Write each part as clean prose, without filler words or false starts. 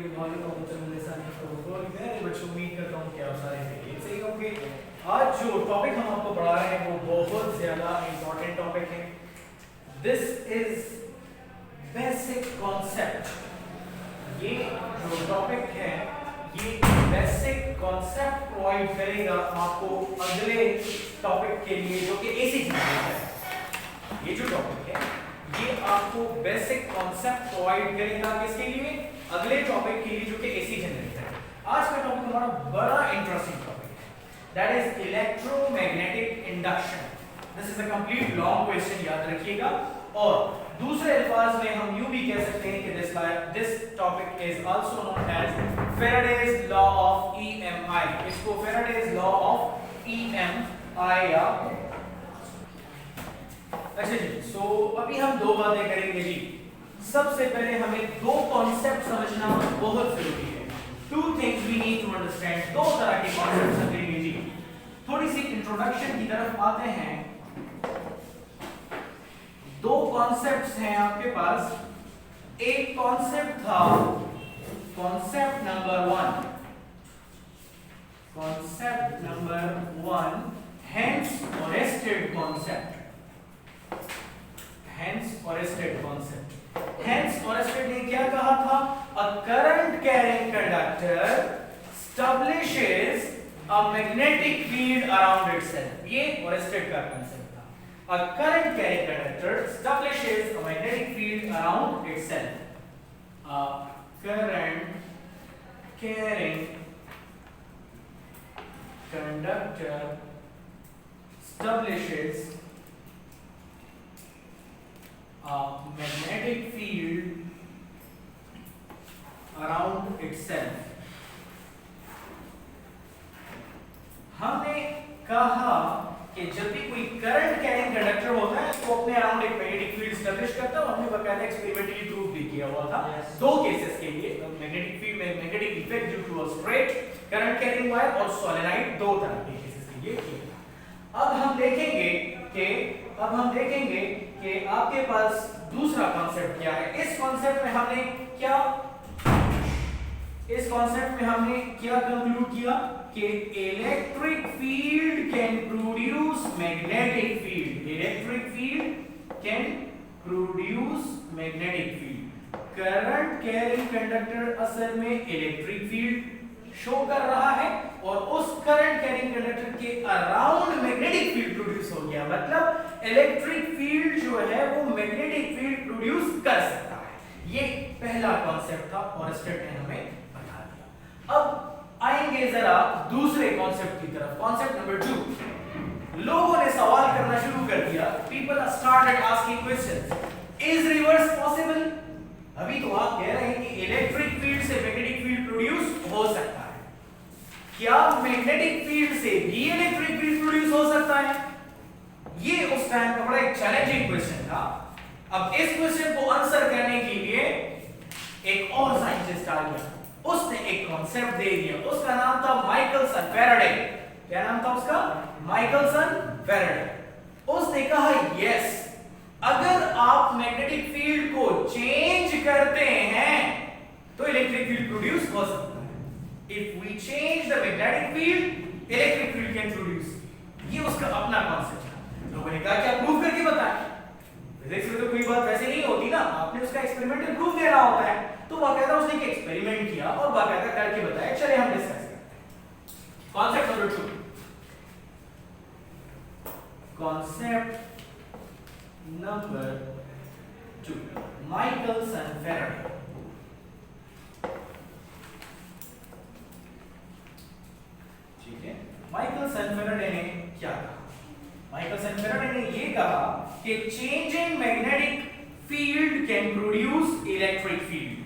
Good morning very much उम्मीद करता हूँ कि आप सारे खैरियत से ही होंगे। आज जो टॉपिक हम आपको पढ़ा रहे हैं वो बहुत ज़्यादा इम्पोर्टेंट टॉपिक है। This is basic concept. ये जो टॉपिक है ये बेसिक कॉन्सेप्ट प्रोवाइड करेगा आपको अगले टॉपिक के लिए जो कि एसी जनरेटर है। ये जो टॉपिक है ये आपको बेसिक कॉन्सेप्ट प्रोवाइड करेगा किसके लिए? अगले टॉपिक के लिए जो कि एसी जनरेटर है। आज का टॉपिक हमारा बड़ा इंटरेस्टिंग टॉपिक है, that is electromagnetic induction. This is a complete long question, याद रखिएगा। और दूसरे अल्फाज में हम यूं भी कह सकते हैं कि this topic is also known as Faraday's law of EMI. इसको फैराडेज लॉ ऑफ ईएमआई या अच्छा जी। सो अभी हम दो बातें करेंगे जी। सबसे पहले हमें दो कॉन्सेप्ट समझना बहुत जरूरी है। Two things we need to understand. दो तरह के कॉन्सेप्ट समझेंगे जी। थोड़ी सी इंट्रोडक्शन की तरफ आते हैं। दो कॉन्सेप्ट्स हैं आपके पास। एक कॉन्सेप्ट था concept number one Hans Oersted concept. Hans Oersted ने क्या कहा था? A current carrying conductor establishes a magnetic field around itself। ये ऑरेस्टेड का कांसेप्ट था। A current carrying conductor establishes a magnetic field around itself। A current carrying conductor establishes a magnetic field around itself। हमने कहा कि जब भी कोई current carrying conductor होता है तो अपने अराउंड एक मैग्नेटिक फील्ड एस्टैब्लिश करता है। और हमने बकायदा एक्सपेरिमेंटली प्रूव भी किया हुआ था। दो केसेस के लिए मैग्नेटिक फील्ड में magnetic effect due to a straight current carrying wire और सोलेनोइड, दो तरह के केसेस के लिए किया। अब हम देखेंगे कि आपके पास दूसरा कॉन्सेप्ट क्या है। इस कॉन्सेप्ट में हमने क्या कंक्लूड किया कि electric field can produce magnetic field. Current carrying conductor असल में इलेक्ट्रिक फील्ड शो कर रहा है और उस करंट कैरिंग कंडक्टर के अराउंड मैग्नेटिक फील्ड प्रोड्यूस हो गया। मतलब इलेक्ट्रिक फील्ड जो है वो मैग्नेटिक फील्ड प्रोड्यूस कर सकता है। ये पहला कॉन्सेप्ट था ऑरेस्टेड ने हमें बता दिया। अब आएंगे जरा दूसरे कॉन्सेप्ट की तरफ। Concept number 2। लोगों ने सवाल करना शुरू कर दिया। People started asking questions. Is reverse possible? अभी तो आप कह रहे हैं कि इलेक्ट्रिक फील्ड से मैग्नेटिक फील्ड प्रोड्यूस हो सकता है। क्या मैग्नेटिक फील्ड से भी इलेक्ट्रिक फील्ड प्रोड्यूस हो सकता है? ये उस टाइम का बड़ा एक चैलेंजिंग क्वेश्चन था। अब इस क्वेश्चन को आंसर करने के लिए एक और साइंटिस्ट आ गया। उसने एक कॉन्सेप्ट दे दिया। उसका नाम था माइकलसन फैराडे। क्या नाम था उसका? Michelson Faraday. उसने कहा यस, अगर आप मैग्नेटिक फील्ड को चेंज करते हैं तो इलेक्ट्रिक फील्ड प्रोड्यूस हो सकता है। If we change the magnetic field electric field can produce. ये उसका अपना कॉन्सेप्ट था। लोगों ने कहा क्या प्रूव करके बताएं। फिजिक्स में तो कोई बात वैसे नहीं होती ना, आपने उसका एक्सपेरिमेंटल प्रूफ देना होता है। तो बाकायदा उसने एक एक्सपेरिमेंट किया और बाकायदा करके बताया। चलिए हम डिस्कस करते हैं। Concept number 2। Michelson Faraday. ठीक है, माइकलसन फैराडे ने क्या कहा? माइकलसन फैराडे ने ये कहा कि changing magnetic field can produce electric field.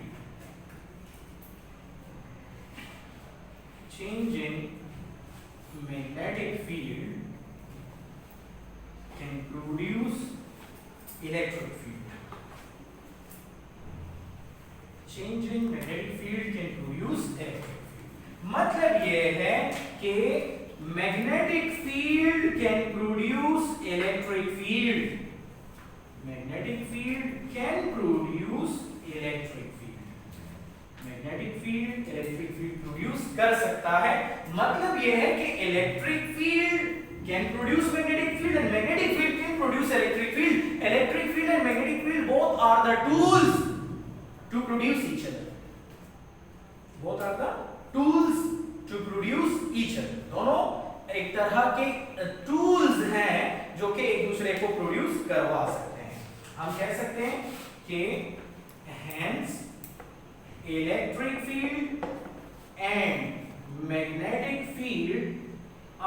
Changing magnetic field can produce electric field। Changing magnetic field can produce electric field। मतलब यह है कि magnetic field can produce electric field। Magnetic field can produce electric field। Magnetic electric field produce कर सकता है। मतलब यह है कि electric field can produce magnetic field and magnetic field can produce electric field. Electric field and magnetic field both are the tools to produce each other. Both are the tools to produce each other. दोनों एक तरह के tools हैं जो कि एक दूसरे को प्रोड्यूस करवा सकते हैं। हम कह सकते हैं कि hence electric field and magnetic field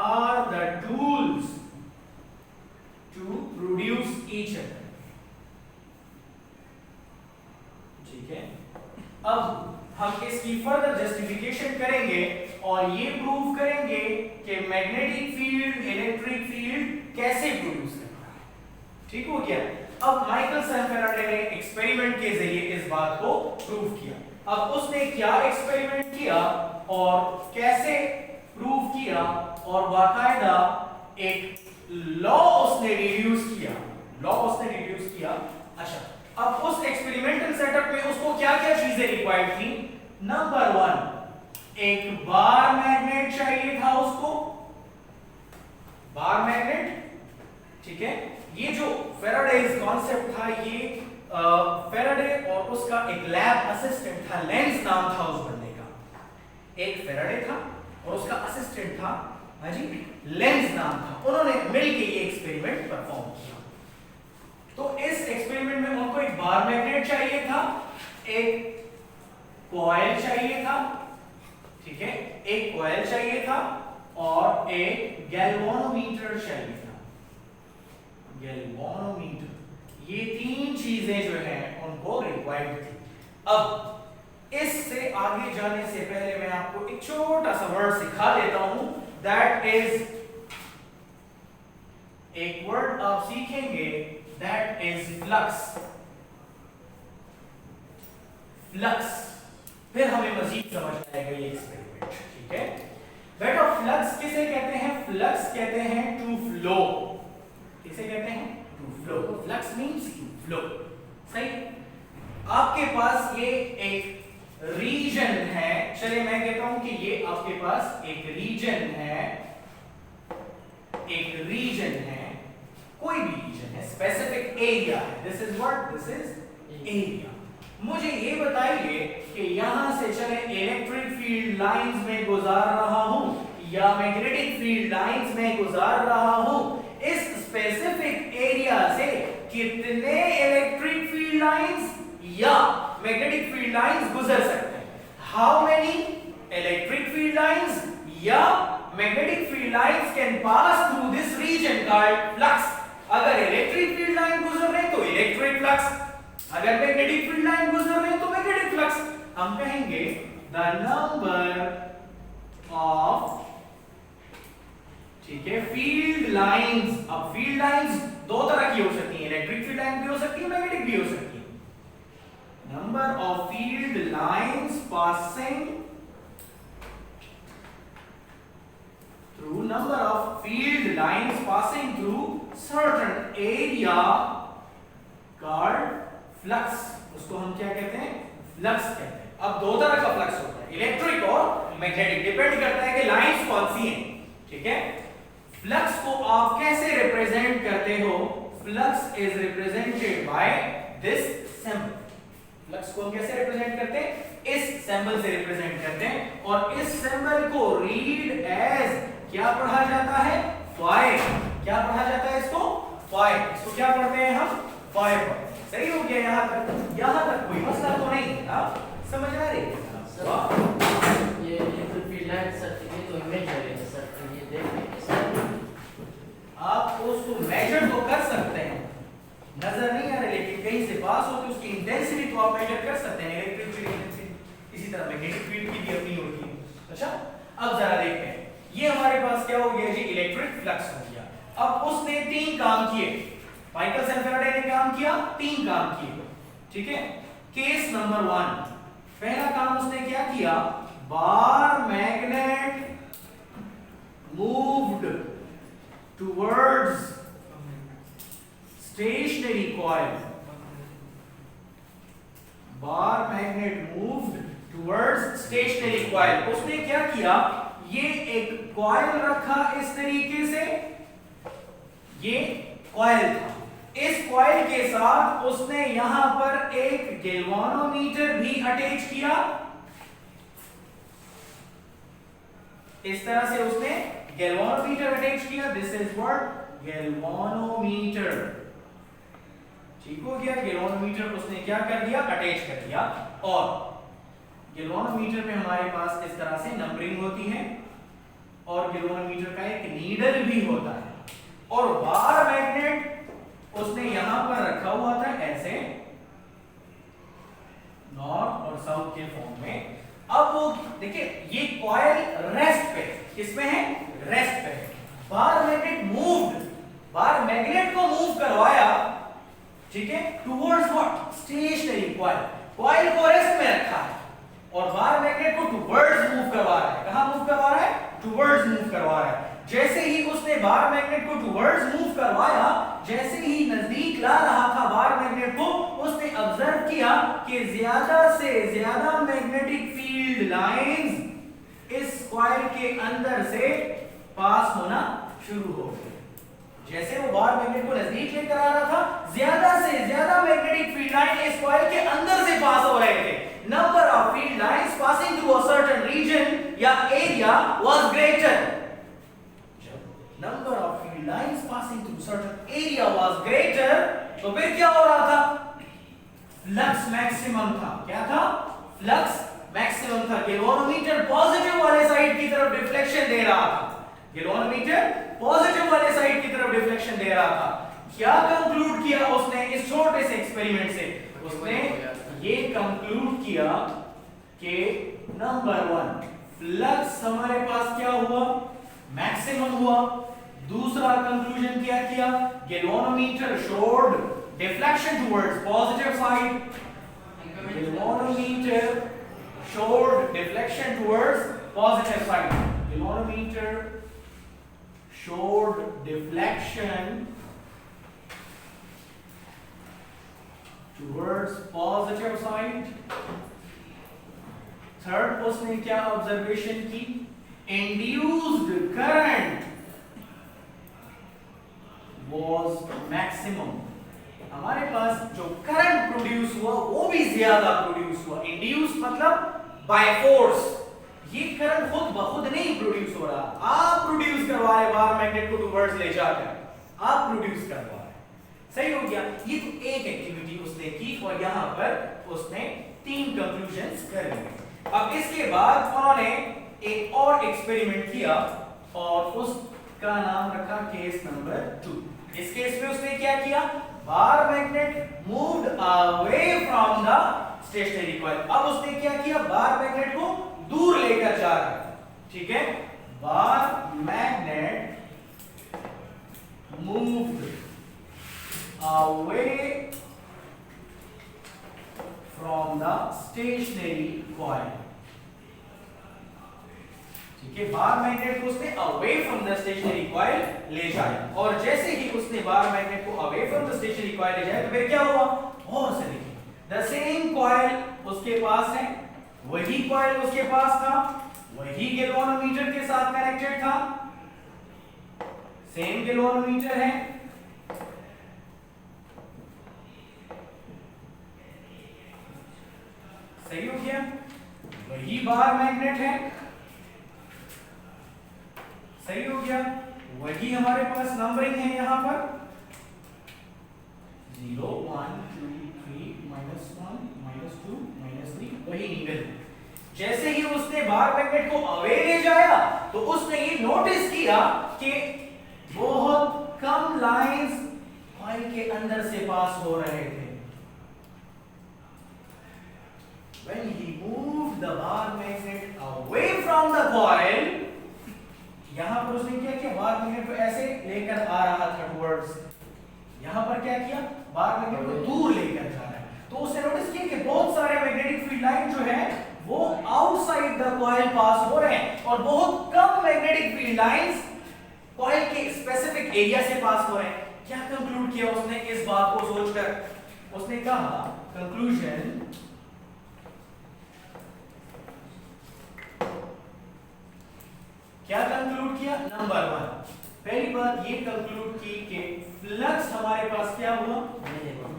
are the tools to produce each other। ठीक है, अब हम इसकी फर्दर जस्टिफिकेशन करेंगे और ये प्रूव करेंगे कि मैग्नेटिक फील्ड इलेक्ट्रिक फील्ड कैसे प्रोड्यूस करता है। ठीक हो गया। अब माइकलसन फैराडे ने एक्सपेरिमेंट के जरिए इस बात को प्रूव किया। अब उसने क्या एक्सपेरिमेंट किया और कैसे प्रूव किया और बाकायदा एक लॉ उसने डिड्यूस किया। अच्छा, अब उस एक्सपेरिमेंटल सेटअप में उसको क्या-क्या चीजें रिक्वायर्ड थी। नंबर 1, एक बार मैग्नेट चाहिए था उसको, बार मैग्नेट। ठीक है, ये जो फैराडेज कॉन्सेप्ट था, ये फैराडे और उसका एक लैब असिस्टेंट था, लेंज नाम था उस बंदे का। एक फैराडे था और उसका असिस्टेंट था, हाँ जी, लेंज नाम था। उन्होंने मिलकर ये एक्सपेरिमेंट परफॉर्म किया। तो इस एक्सपेरिमेंट में उनको एक बार मैग्नेट चाहिए था, एक कॉइल चाहिए था, ठीक है, एक कॉइल चाहिए था और एक गैल्वेनोमीटर चाहिए था। गैल्वेनोमीटर, ये तीन चीजें जो हैं उनको रिक्वायर्ड थी। अब इससे आगे जाने से पहले मैं आपको एक छोटा सा वर्ड सिखा देता हूं। दैट इज, एक वर्ड आप सीखेंगे, दैट इज फ्लक्स। फ्लक्स, फिर हमें मजीद समझ आएगा ये एक्सपेरिमेंट। ठीक है बेटा, फ्लक्स किसे कहते हैं? फ्लक्स कहते हैं टू फ्लो। किसे कहते हैं? To flow. Flux means to flow. सही। आपके पास ये एक रीजन है, चलिए मैं कहता हूं कि ये आपके पास एक रीजन है, कोई भी रीजन है, स्पेसिफिक एरिया है। This is what? This is area. मुझे ये बताइए कि यहां से चले इलेक्ट्रिक फील्ड लाइंस में गुजार रहा हूं या मैग्नेटिक फील्ड लाइंस में गुजार रहा हूं, इस स्पेसिफिक एरिया से कितने इलेक्ट्रिक फील्ड लाइंस या मैग्नेटिक फील्ड लाइंस गुजर सकते हैं? How many electric field lines या magnetic field lines can pass through this region called flux? अगर इलेक्ट्रिक फील्ड लाइन गुजर रहे तो इलेक्ट्रिक फ्लक्स, अगर मैग्नेटिक फील्ड लाइन गुजर रहे तो मैग्नेटिक फ्लक्स। हम कहेंगे द नंबर ऑफ, ठीक है, फील्ड लाइंस। अब फील्ड लाइंस दो तरह की हो सकती है, इलेक्ट्रिक फील्ड लाइन भी हो सकती है, मैग्नेटिक भी हो सकती है। Number of field lines passing through, number of field lines passing through certain area called flux। उसको हम क्या कहते हैं? फ्लक्स कहते हैं। अब दो तरह का फ्लक्स होता है, इलेक्ट्रिक और मैग्नेटिक, डिपेंड करता है कि लाइंस कौन सी हैं। ठीक है, फ्लक्स को आप कैसे रिप्रेजेंट करते हो? Flux is represented by this symbol. Flux को हम कैसे रिप्रेजेंट करते हैं? इस सिंबल से रिप्रेजेंट करते हैं और इस सिंबल को रीड एज क्या पढ़ा जाता है? फाई। क्या पढ़ा जाता है इसको? फाई। इसको क्या पढ़ते हैं हम? फाई पढ़ते हैं। सही हो गया। यहां तक कोई मसला तो नहीं है? आप समझ आ रही है? ये तो फील्ड लाइन सर, ये तो इमेजर है सर, ये देखिए सर, आप उसको मेजर तो कर सकते हैं, नजर नहीं आ रहा, लेकिन कहीं से पास हो तो उसकी इंटेंसिटी तो आप मेजर कर सकते हैं। इलेक्ट्रिक फील्ड इंटेंसिटी इसी तरह मैग्नेटिक फील्ड की भी अपनी होती है। अच्छा, अब जरा देखते हैं, ये हमारे पास क्या हो गया जी? इलेक्ट्रिक फ्लक्स हो गया। अब उसने तीन काम किए, माइकलसन फैराडे ने काम किया, तीन काम किए। ठीक है, केस नंबर 1, पहला काम उसने क्या किया? Bar magnet moved towards stationary coil. Bar magnet moved towards stationary coil. उसने क्या किया, ये एक कॉइल रखा इस तरीके से, ये कॉइल था, इस कॉइल के साथ उसने यहां पर एक गैल्वानोमीटर भी अटैच किया। इस तरह से उसने गैल्वानोमीटर अटैच किया। This is what galvanometer. ठीक हो गया, गैल्वानोमीटर उसने क्या कर दिया, अटैच कर दिया। और गैल्वानोमीटर में हमारे पास इस तरह से नंबरिंग होती है और गैल्वानोमीटर का एक नीडल भी होता है। और बार मैग्नेट उसने यहां पर रखा हुआ था ऐसे, नॉर्थ और साउथ के फॉर्म में। अब वो देखिए, ये कॉइल रेस्ट पे, किसमें है, रेस्ट पे है। Bar magnet moved, bar magnet को मूव करवाया, ठीक है, towards what, stationary coil. Coil को रेस्ट में रखा है और बार मैग्नेट को टुवर्ड्स मूव करवा रहा है। कहां मूव करवा रहा है, टुवर्ड्स मूव करवा रहा है। जैसे ही उसने बार मैग्नेट को टुवर्ड्स मूव करवाया, जैसे ही नजदीक ला रहा था बार मैग्नेट को, उसने ऑब्जर्व किया कि ज्यादा से ज्यादा मैग्नेटिक फील्ड लाइंस इस कॉइल के अंदर से पास होना शुरू हो गई। जैसे वो बार मैग्नेट को नजदीक लेकर आ रहा था, ज्यादा से ज्यादा मैग्नेटिक फील्ड लाइन इस कॉइल के अंदर से पास हो रहे थे। Number of field lines passing through a certain region या area was greater. Number of field lines passing through certain area was greater, तो फिर क्या हो रहा था, फ्लक्स मैक्सिमम था। क्या था, फ्लक्स मैक्सिमम था। गैल्वानोमीटर पॉजिटिव वाले साइड की तरफ डिफ्लेक्शन दे रहा था, गैल्वानोमीटर पॉजिटिव वाले साइड की तरफ डिफ्लेक्शन दे रहा था। क्या कंक्लूड किया उसने इस छोटे से एक्सपेरिमेंट से, उसने ये कंक्लूड किया कि नंबर 1 फ्लक्स हमारे पास क्या हुआ, मैक्सिमम हुआ। दूसरा कंक्लूजन क्या किया, galvanometer showed deflection towards positive side. Galvanometer showed deflection towards positive side. Galvanometer showed deflection towards positive side. Third उसने क्या ऑब्जर्वेशन की, इंड्यूस्ड करंट was maximum. हमारे पास जो करंट प्रोड्यूस हुआ वो भी ज्यादा प्रोड्यूस हुआ। इंड्यूस मतलब बाय फोर्स, ये करंट खुद ब खुद नहीं प्रोड्यूस हो रहा, आप प्रोड्यूस करवा रहे, बार मैग्नेट को टुवर्ड्स ले जाकर आप प्रोड्यूस करवा रहे। सही हो गया, ये तो एक एक्टिविटी उसने की और यहां पर उसने 3 कंक्लूजन्स कर लिए। अब इसके बाद उन्होंने एक और एक्सपेरिमेंट किया और उसका नाम रखा केस नंबर 2। इस केस में उसने क्या किया, bar magnet moved away from the stationary coil. अब उसने क्या किया, बार मैग्नेट को दूर लेकर जा रहा है, ठीक है। Bar magnet moved away from the stationary coil, ठीक है। बार मैग्नेट को उसने away from the stationary coil ले जाया और जैसे ही उसने बार मैग्नेट को away from the stationary coil ले जाया तो फिर क्या हुआ, और से देखिए, द सेम कॉइल उसके पास है, वही कॉइल उसके पास था, वही गैल्वानोमीटर के साथ कनेक्टेड था, सेम गैल्वानोमीटर है, सही हो गया, वही बार मैग्नेट है, सही हो गया, वही हमारे पास नंबरिंग है यहां पर 0 1 2 3 -1 -2 -3, वही नीडल। जैसे ही उसने बार मैग्नेट को अवे ले जाया तो उसने ये नोटिस किया कि बहुत कम लाइंस कॉइल के अंदर से पास हो रहे थे। When he moved the bar magnet away from the coil, यहां पर उसने क्या किया, बार मैग्नेट को ऐसे लेकर आ रहा था टुवर्ड्स, यहां पर क्या किया, बार मैग्नेट को दूर लेकर जा रहा है। तो उसने नोटिस किया कि बहुत सारे मैग्नेटिक फील्ड लाइन जो है वो आउटसाइड द कॉइल पास हो रहे हैं और बहुत कम मैग्नेटिक फील्ड लाइंस कॉइल के स्पेसिफिक एरिया से पास हो रहे हैं। क्या कंक्लूड किया उसने इस बात को सोचकर, उसने कहा कंक्लूजन क्या कंक्लूड किया? नंबर 1, पहली बात ये कंक्लूड की कि फ्लक्स हमारे पास क्या हुआ?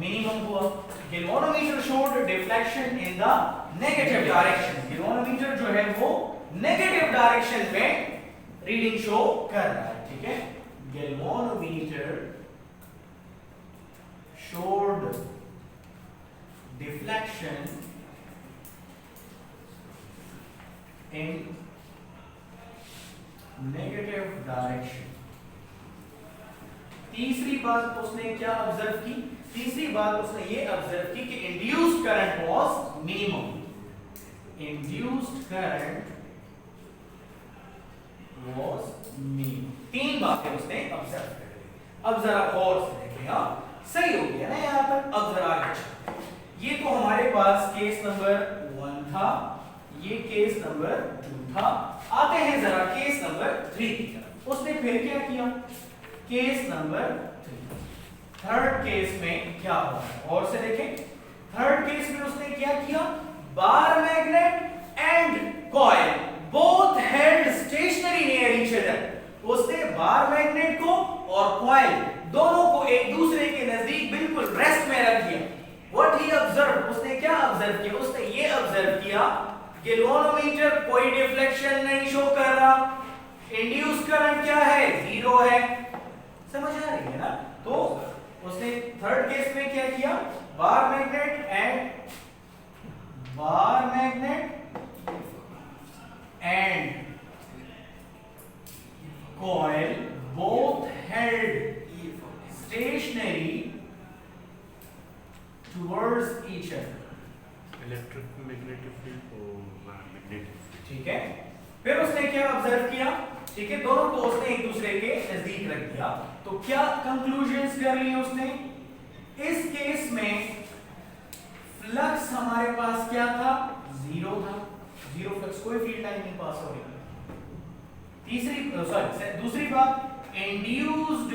मिनिमम हुआ। Galvanometer showed deflection in the negative direction. Galvanometer जो है वो नेगेटिव डायरेक्शन में रीडिंग शो कर रहा है, ठीक है। Galvanometer showed deflection in negative direction. तीसरी बात उसने क्या ऑब्जर्व की? तीसरी बात उसने ये ऑब्जर्व की कि induced current was minimum. Induced current was minimum. तीन बातें उसने ऑब्जर्व कर ली। अब जरा गौर से देखें, हाँ सही हो गया ना यहां तक। अब जरा आगे चलते हैं। ये तो हमारे पास केस नंबर 1 था, ये केस नंबर 2 था। आते हैं जरा केस नंबर 3 की तरफ। उसने फिर क्या किया? केस नंबर 3, थर्ड केस में क्या हुआ और से देखें। थर्ड केस में उसने क्या किया? Bar magnet and coil both held stationary near each other. उसने बार मैग्नेट को और कॉइल दोनों को एक दूसरे के नजदीक बिल्कुल रेस्ट में रख दिया। व्हाट ही ऑब्जर्व, उसने क्या ऑब्जर्व किया? उसने ये ऑब्जर्व किया गैल्वेनोमीटर कोई डिफ्लेक्शन नहीं शो कर रहा। इंड्यूस करंट क्या है? 0 है। समझ आ रही है ना? तो उसने थर्ड केस में क्या किया? Bar magnet and coil both held stationary towards each other. Electric magnetic field और मैग्नेटिक फील्ड, ठीक है। फिर उसने क्या ऑब्जर्व किया? ठीक है, दोनों को उसने एक दूसरे के नजदीक रख दिया। तो क्या कंक्लूजन्स कर लिए उसने? इस केस में फ्लक्स हमारे पास क्या था? 0 था। 0 फ्लक्स, कोई फील्ड लाइन नहीं पास हो रही। दूसरी बात, इंड्यूस्ड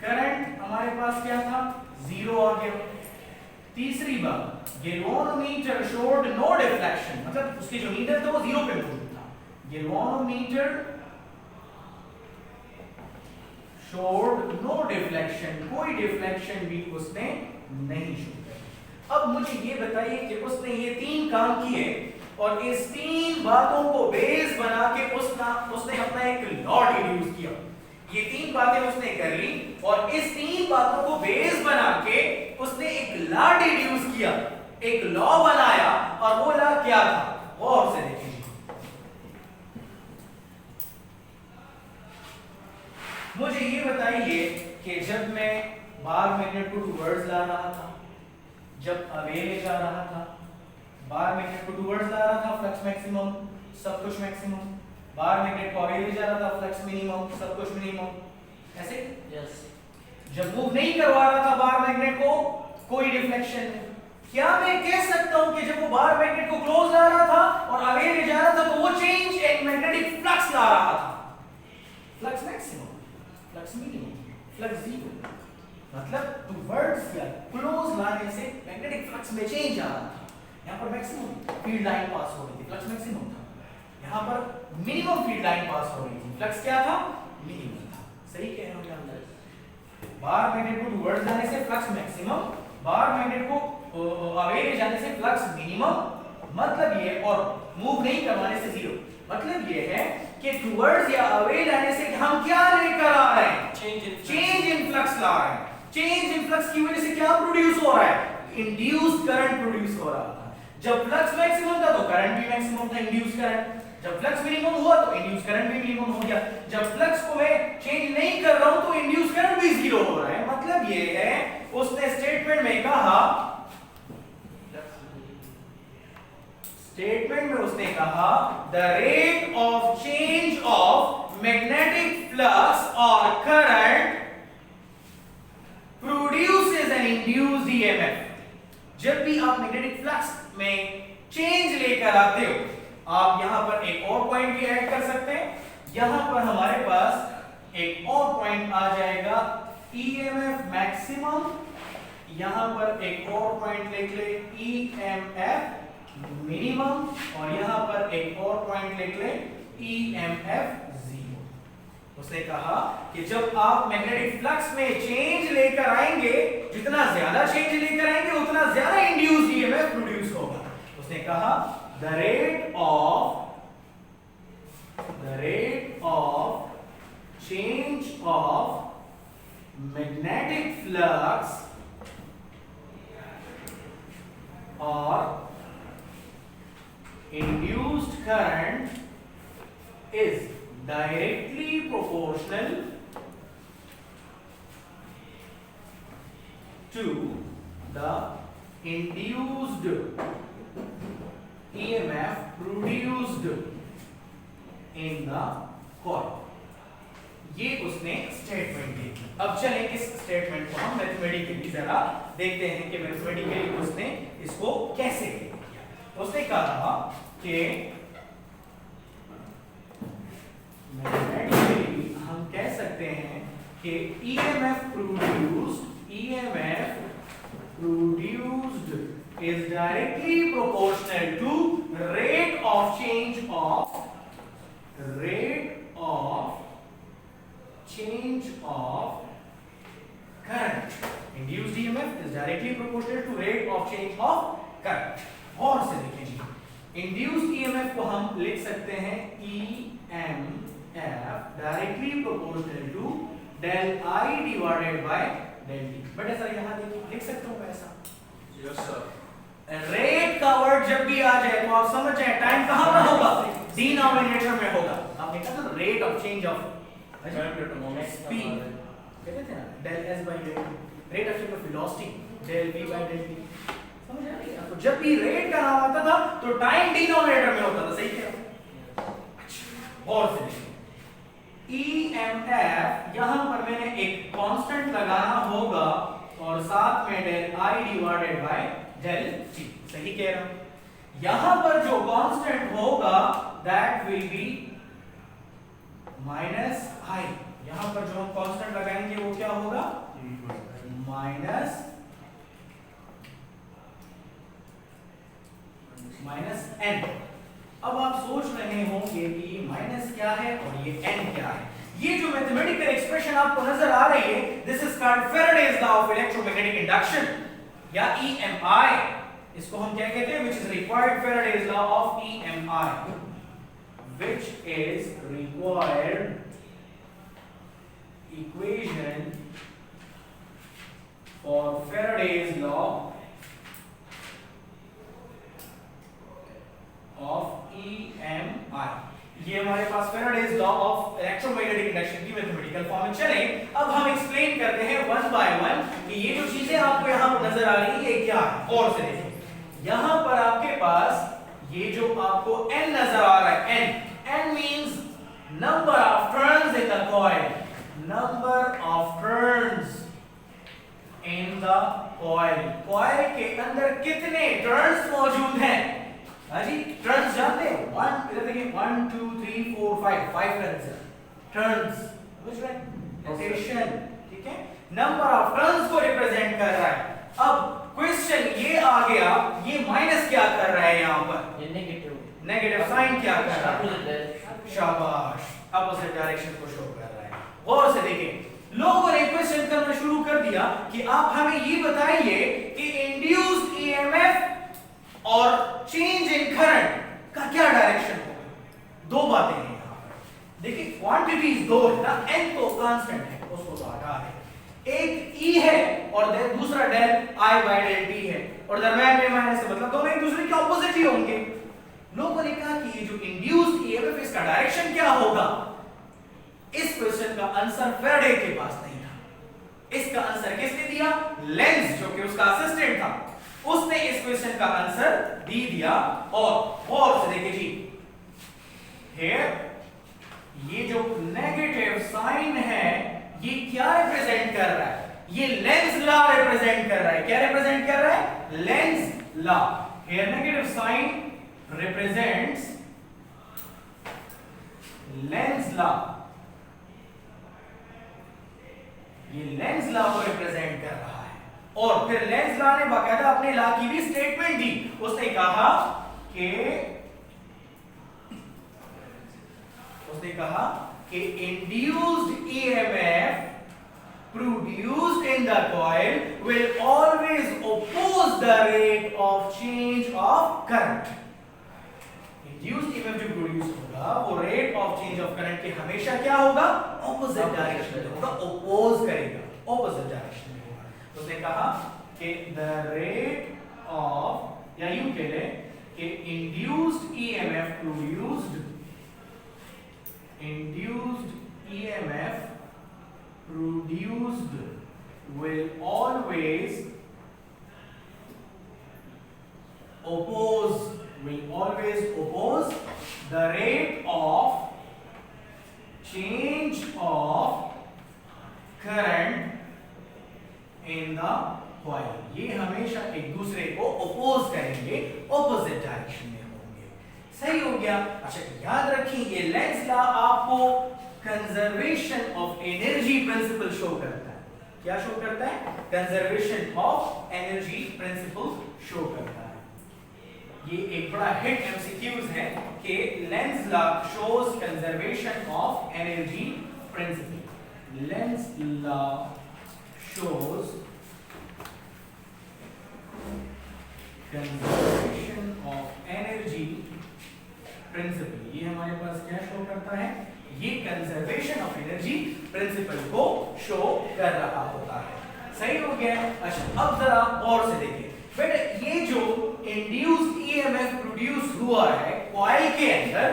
करंट हमारे पास क्या था? 0 आ गया। तीसरी बात, गैल्वेनोमीटर शोड नो डिफ्लेक्शन, मतलब उसके जो मीटर था वो 0 पे मौजूद था। गैल्वेनोमीटर शोड नो डिफ्लेक्शन, कोई डिफ्लेक्शन भी उसने नहीं शो किया। अब मुझे ये बताइए कि उसने ये 3 काम किए और इस 3 बातों को बेस बना के उसने अपना एक लॉ डिड्यूस किया। ये 3 बातें उसने कर ली और इस 3 बातों को बेस बना के उसने एक लॉ डिड्यूस किया, एक लॉ बनाया। और वो लॉ क्या था? गौर से देखिए। मुझे ये बताइए कि जब मैं बार मैग्नेट को टुवर्ड्स ला रहा था, जब अवे ले जा रहा था, बार मैग्नेट को टुवर्ड्स ला रहा था, फ्लक्स मैक्सिमम, सब कुछ मैक्सिमम। बार मैग्नेट को अवे ले जा रहा था, फ्लक्स मिनिमम, सब कुछ मिनिमम। ऐसे यस। जब मूव नहीं करवा रहा था बार मैग्नेट को, कोई डिफ्लेक्शन नहीं। क्या मैं कह सकता हूं कि जब वो बार मैग्नेट को क्लोज ला रहा था और अवे ले जा रहा था तो वो चेंज इन मैग्नेटिक फ्लक्स ला रहा था? Flux maximum, flux minimum, flux 0। मतलब टुवर्ड्स या क्लोज लाने से मैग्नेटिक फ्लक्स में चेंज आ रहा था। यहां पर मैक्सिमम फील्ड लाइन पास हो रही थी, फ्लक्स मैक्सिमम था। यहां पर मिनिमम फील्ड लाइन पास हो रही थी, फ्लक्स क्या था? मिनिमम था। सही कह रहे हो क्या? बार मैग्नेट को टुवर्ड्स जाने से फ्लक्स मैक्सिमम, बार मैग्नेट को अवे ले जाने से फ्लक्स मिनिमम। मतलब ये, और मूव नहीं करवाने से 0। मतलब ये है कि टुवर्ड्स या अवे लाने से हम क्या लेकर आ रहे हैं? चेंज इन फ्लक्स ला रहे हैं। चेंज इन फ्लक्स की वजह से क्या प्रोड्यूस हो रहा है? इंड्यूस्ड करंट प्रोड्यूस हो रहा था। जब फ्लक्स मैक्सिमम था तो करंट भी मैक्सिमम था, इंड्यूस्ड करंट। जब फ्लक्स मिनिमम हुआ तो इंड्यूस्ड करंट भी मिनिमम हो गया। जब फ्लक्स को मैं चेंज नहीं कर रहा हूं तो इंड्यूस्ड करंट भी 0 हो रहा है। मतलब ये है, उसने स्टेटमेंट में कहा, the rate of change of magnetic flux और current produces an induced EMF. जब भी आप मैग्नेटिक फ्लक्स में चेंज लेकर आते हो, आप यहां पर एक और पॉइंट भी ऐड कर सकते हैं। यहां पर हमारे पास एक और पॉइंट आ जाएगा, ईएमएफ मैक्सिमम। यहां पर एक और पॉइंट लिख ले, ईएमएफ मिनिमम। और यहां पर एक और पॉइंट लिख ले, EMF 0। उसने कहा कि जब आप मैग्नेटिक फ्लक्स में चेंज लेकर आएंगे, जितना ज्यादा चेंज लेकर आएंगे उतना ज्यादा इंड्यूस्ड EMF प्रोड्यूस होगा। उसने कहा the rate of change of magnetic flux or induced current is directly proportional to the induced EMF produced in the coil। ये उसने स्टेटमेंट दी। अब चलें इस स्टेटमेंट को हम मैथमेटिकली जरा देखते हैं कि मैथमेटिकली उसने इसको कैसे किया। उसने कहा कि मैथमेटिकली हम कह सकते हैं कि EMF produced is directly proportional to rate of change of current। Induced EMF is directly proportional to rate of change of current। और से देखेंगे, induced EMF को हम लिख सकते हैं EMF directly proportional to del I divided by del T। बेटा sir यहाँ देखिए, लिख सकते हो ऐसा? Yes sir। रेट का वर्ड जब भी आ जाए तो आप समझ जाए टाइम कहां पर होगा, डिनोमिनेटर में होगा। आपने कहा ना rate of change of speed, कहते थे ना del s by del t, rate of change of velocity del v by del t। समझ आ रही है? तो जब भी रेट का नाम आता था तो टाइम डिनोमिनेटर में होता था, सही कह? और से EMF यहां पर मैंने एक कांस्टेंट लगाना होगा और साथ में del I divided by del T, सही कह रहा हूं। यहां पर जो कांस्टेंट होगा that will be minus I। यहां पर जो हम कांस्टेंट लगाएंगे वो क्या होगा? Minus n। अब आप सोच रहे होंगे कि ये माइनस क्या है और ये n क्या है। ये जो मैथमेटिकल एक्सप्रेशन आपको नजर आ रही है, this is called Faraday's law of electromagnetic induction या EMI। इसको हम क्या कहते हैं? Which is required Faraday's law of EMI, which is required equation for Faraday's law of EMI। ये हमारे पास Faraday's law of electromagnetic induction की मैथमेटिकल फॉर्म में। चले अब हम एक्सप्लेन करते हैं वन बाय वन कि ये जो चीजें आपको यहां पर नजर आ रही है ये क्या है। और से देखिए, यहां पर आपके पास ये जो आपको n नजर आ रहा है, n means number of turns in the coil, number of turns in the coil. Coil के अंदर कितने टर्न्स मौजूद हैं? जी टर्न्स जानते हैं? 1 इधर देखिए 1 2 3 4 5 टर्न्स है। टर्न्स समझ रहे हैं? रोटेशन, ठीक है? नंबर ऑफ टर्न्स को रिप्रेजेंट कर रहा है। अब क्वेश्चन ये आ गया, ये माइनस क्या कर रहा है यहां पर? ये नेगेटिव साइन क्या कर रहा है? शाबाश, अपोजिट डायरेक्शन को शो कर रहा है। गौर से देखें, लोगों ने क्वेश्चन करना शुरू कर दिया कि आप हमें ये बताइए कि इंड्यूस्ड EMF और चेंज इन करंट का क्या डायरेक्शन होगा। दो बातें हैं यहां पर। देखिए क्वांटिटीज दो है ना, n तो कांस्टेंट है, उसको तो हटा दे। एक E है और दूसरा del I by del T है और दरम्यान में माइनस है, मतलब दोनों एक दूसरे के ऑपोजिट ही होंगे। लोगों ने कहा कि ये जो इंड्यूस्ड EMF इसका डायरेक्शन क्या होगा। इस क्वेश्चन का आंसर फैराडे के पास नहीं था। इसका आंसर किसने दिया? लेंज, जो कि उसका असिस्टेंट था, उसने इस क्वेश्चन का आंसर दे दिया। और से देखिए जी, हियर ये जो नेगेटिव साइन है ये क्या रिप्रेजेंट कर रहा है? ये लेंज लॉ रिप्रेजेंट कर रहा है। क्या रिप्रेजेंट कर रहा है? Lenz law. Here negative sign represents Lenz law. ये लेंज लॉ को रिप्रेजेंट कर रहा है। और फिर लेंज लॉ ने बाकायदा अपने लॉ की भी स्टेटमेंट दी। उसने कहा कि कहा कि induced EMF produced in the coil will always oppose the rate of change of current. Induced EMF जो प्रोड्यूस होगा वो rate of change of current के हमेशा क्या होगा, ऑपोजिट डायरेक्शन में होगा, ओपोज करेगा, ऑपोजिट डायरेक्शन में होगा। उसने कहा कि द रेट ऑफ, या यूं कह ले कि induced EMF produced will always oppose the rate of change of current in the coil. ये हमेशा एक दूसरे को oppose करेंगे, opposite direction में होंगे। सही हो गया। अच्छा याद रखिए ये लेंज लॉ आपको conservation of energy principal show करता है। क्या शो करता है? Conservation of energy principal show करता है। ये एक बड़ा हिट एमसीक्यूज है कि Lenz law shows conservation of energy principal. Lenz law shows conservation of energy principal. ये हमारे पास क्या शो करता है? ये कंजर्वेशन ऑफ एनर्जी प्रिंसिपल को शो कर रहा होता है। सही हो गया। अच्छा अब जरा और से देखिए बेटा, ये जो इंड्यूस्ड ईएमएफ प्रोड्यूस हुआ है कॉइल के अंदर,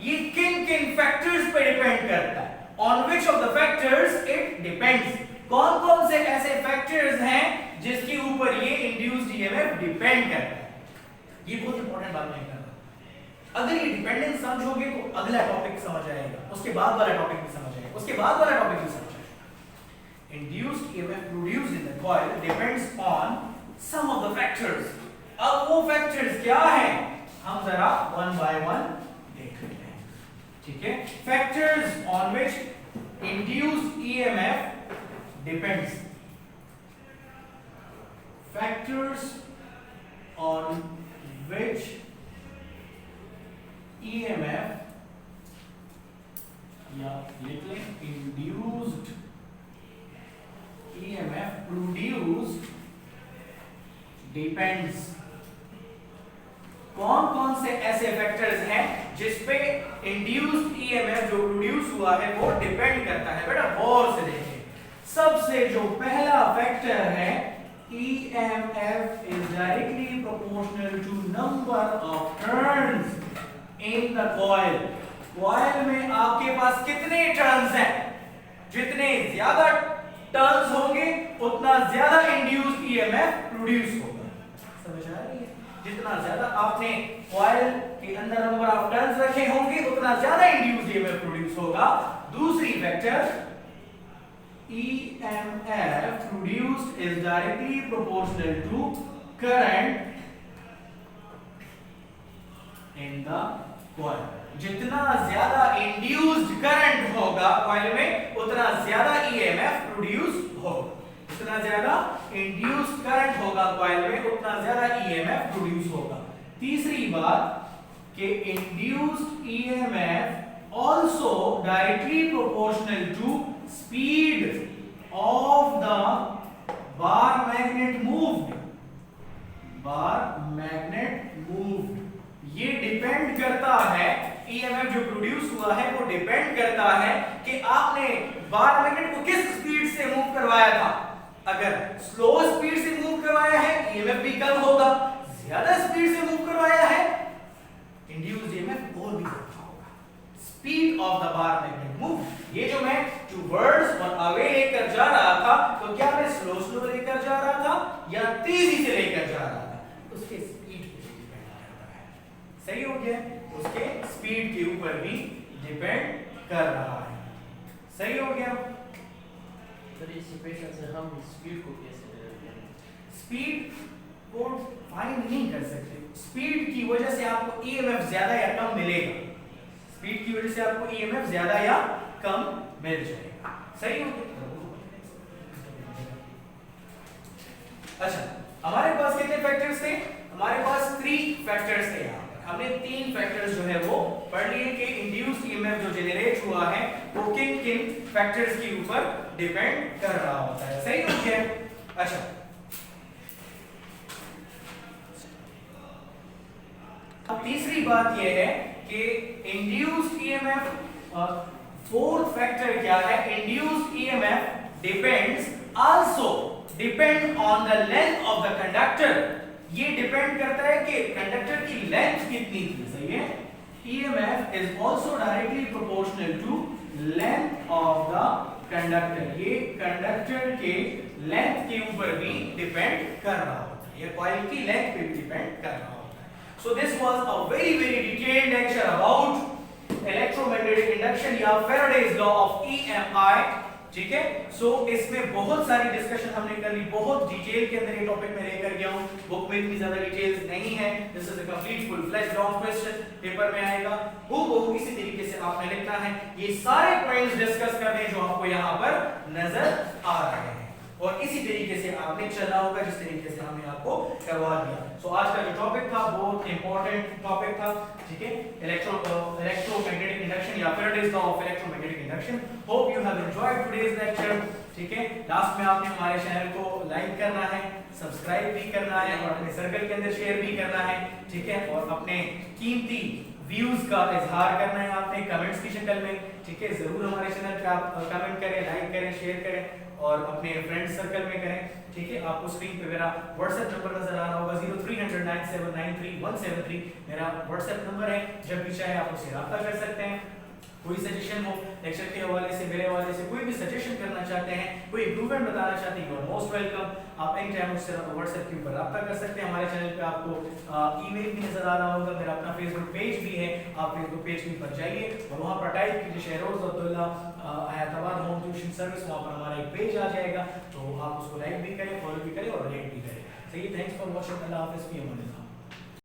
ये किन किन फैक्टर्स पे डिपेंड करता है? On which of the factors it depends. कौन कौन से ऐसे फैक्टर्स हैं जिसके ऊपर ये इंड्यूस्ड ईएमएफ डिपेंड करता है? ये बहुत इंपॉर्टेंट बात नहीं करना। अगर ये डिपेंडेंस समझोगे तो अगला टॉपिक समझ आएगा, उसके बाद वाला टॉपिक भी समझ आएगा, उसके बाद वाला टॉपिक भी समझ आएगा। Induced EMF produced in the coil depends on some of the factors. अब वो फैक्टर्स क्या हैं हम जरा वन बाय वन देख लेते हैं। ठीक है, factors on which induced EMF depends. Factors on which EMF या लिख लें इंड्यूस्ड EMF प्रोड्यूस्ड डिपेंड्स। कौन कौन से ऐसे फैक्टर्स हैं जिसपे इंड्यूस्ड EMF जो प्रोड्यूस हुआ है वो डिपेंड करता है? बेटा गौर से देखिए। सबसे जो पहला फैक्टर है EMF is directly proportional to number of turns in the coil। Coil में आपके पास कितने टर्न्स हैं? जितने ज्यादा टर्न्स होंगे उतना ज्यादा इंड्यूस्ड ईएमएफ प्रोड्यूस होगा। समझ आ रही है? जितना ज्यादा आपने कॉइल के अंदर नंबर ऑफ टर्न्स रखे होंगे उतना ज्यादा इंड्यूस्ड ईएमएफ प्रोड्यूस होगा। दूसरी factor EMF produced is directly proportional to current in the coil। जितना ज्यादा इंड्यूस्ड करंट होगा कॉइल में उतना ज्यादा ईएमएफ प्रोड्यूस होगा। जितना ज्यादा इंड्यूस्ड करंट होगा कॉइल में उतना ज्यादा ईएमएफ प्रोड्यूस होगा। तीसरी बात कि induced EMF also directly proportional to speed of the bar magnet moved. Bar magnet moved ये डिपेंड करता है, ईएमएफ जो प्रोड्यूस हुआ है वो डिपेंड करता है कि आपने बार मैग्नेट को किस स्पीड से मूव करवाया था। अगर स्लो स्पीड से मूव करवाया है ईएमएफ भी कम होगा, ज्यादा स्पीड से मूव करवाया है इंड्यूस्ड ईएमएफ और भी ज्यादा होगा। Speed of the bar magnet move, ये जो मैं टुवर्ड्स और अवे लेकर जा रहा था तो क्या मैं स्लो स्लो लेकर जा रहा था या तेजी से लेकर जा रहा था, उसके स्पीड पे डिपेंड करता है। सही हो गया? उसके स्पीड के ऊपर भी डिपेंड कर रहा है। सही हो गया? तो इस इक्वेशन से हम स्पीड को कैसे देखेंगे? स्पीड को फाइंड नहीं कर सकते। स्पीड की वजह से आपको ईएमएफ ज्यादा या कम मिलेगा। स्पीड की वजह से आपको ईएमएफ ज्यादा या कम मिल जाएगा। सही हो गया? अच्छा हमारे पास कितने फैक्टर्स थे? हमारे पास 3 फैक्टर्स थे यहाँ पर, हमने 3 फैक्टर्स जो है वो पढ़ लिए कि इंड्यूस्ड ईएमएफ जो जनरेट हुआ है वो किन किन फैक्टर्स के ऊपर डिपेंड कर रहा होता है। सही हो गया? अच्छा, अब तीसरी बात यह है कि इंड्यूस्ड ईएमएफ, फोर्थ फैक्टर क्या है? Induced EMF depends also depend on the length of the conductor. ये डिपेंड करता है कि कंडक्टर की लेंथ कितनी थी। सही है? EMF is also directly proportional to length of the conductor. ये कंडक्टर के लेंथ के ऊपर भी डिपेंड कर रहा होता है, ये कॉइल की लेंथ पे भी डिपेंड कर रहा होता है। So this was a very detailed lecture about electromagnetic induction या Faraday's law of EMI। ठीक है? So इसमें बहुत सारी डिस्कशन हमने कर ली, बहुत डिटेल के अंदर ये टॉपिक में लेकर गया हूँ। बुक में इतनी ज्यादा डिटेल्स नहीं है। This is a complete full fleshed long question paper में आएगा, वो इसी तरीके से आपने लिखना है। ये सारे पॉइंट्स डिस्कस कर रहे हैं जो आपको यहाँ पर नजर आ रहे हैं, और इसी तरीके से आपने चलना होगा जिस तरीके से हमने आपको करवा दिया। सो आज का जो टॉपिक था बहुत इंपॉर्टेंट टॉपिक था। ठीक है? इलेक्ट्रोमैग्नेटिक इंडक्शन या Faraday's law of electromagnetic induction। Hope you have enjoyed today's lecture. ठीक है? लास्ट में आपने हमारे चैनल को लाइक करना है, सब्सक्राइब भी करना है और अपने सर्कल के अंदर शेयर भी करना है। ठीक है? और अपने कीमती व्यूज का इजहार करना है आपने कमेंट्स की शक्ल में। ठीक है? जरूर हमारे चैनल पे आप कमेंट करें, लाइक करें, शेयर करें और अपने फ्रेंड सर्कल में करें। ठीक है? आपको स्क्रीन पे मेरा व्हाट्सएप नंबर नजर आ रहा होगा 03009793 मेरा व्हाट्सएप नंबर है। जब भी चाहे आप मुझसे राब्ता कर सकते हैं। कोई सजेशन हो लेक्चर के हवाले से, मेरे हवाले से, कोई भी सजेशन करना चाहते हैं, कोई इंप्रूवमेंट बताना चाहते हैं, यू आर मोस्ट वेलकम। आप एनी टाइम मुझसे व्हाट्सएप के ऊपर राब्ता कर सकते हैं। हमारे चैनल पे आपको ईमेल भी नजर आ रहा होगा, मेरा अपना फेसबुक पेज भी है, आप फेसबुक पेज के ऊपर जाइए और वहां पर टाइप कीजिए Shahroz Abdullah Hyderabad home tuition service, वहां पर हमारा एक पेज आ जाएगा, तो आप उसको लाइक भी करें, फॉलो भी करें और रेट भी करें। सही, थैंक्स फॉर वॉचिंग। अल्लाह हाफिज़।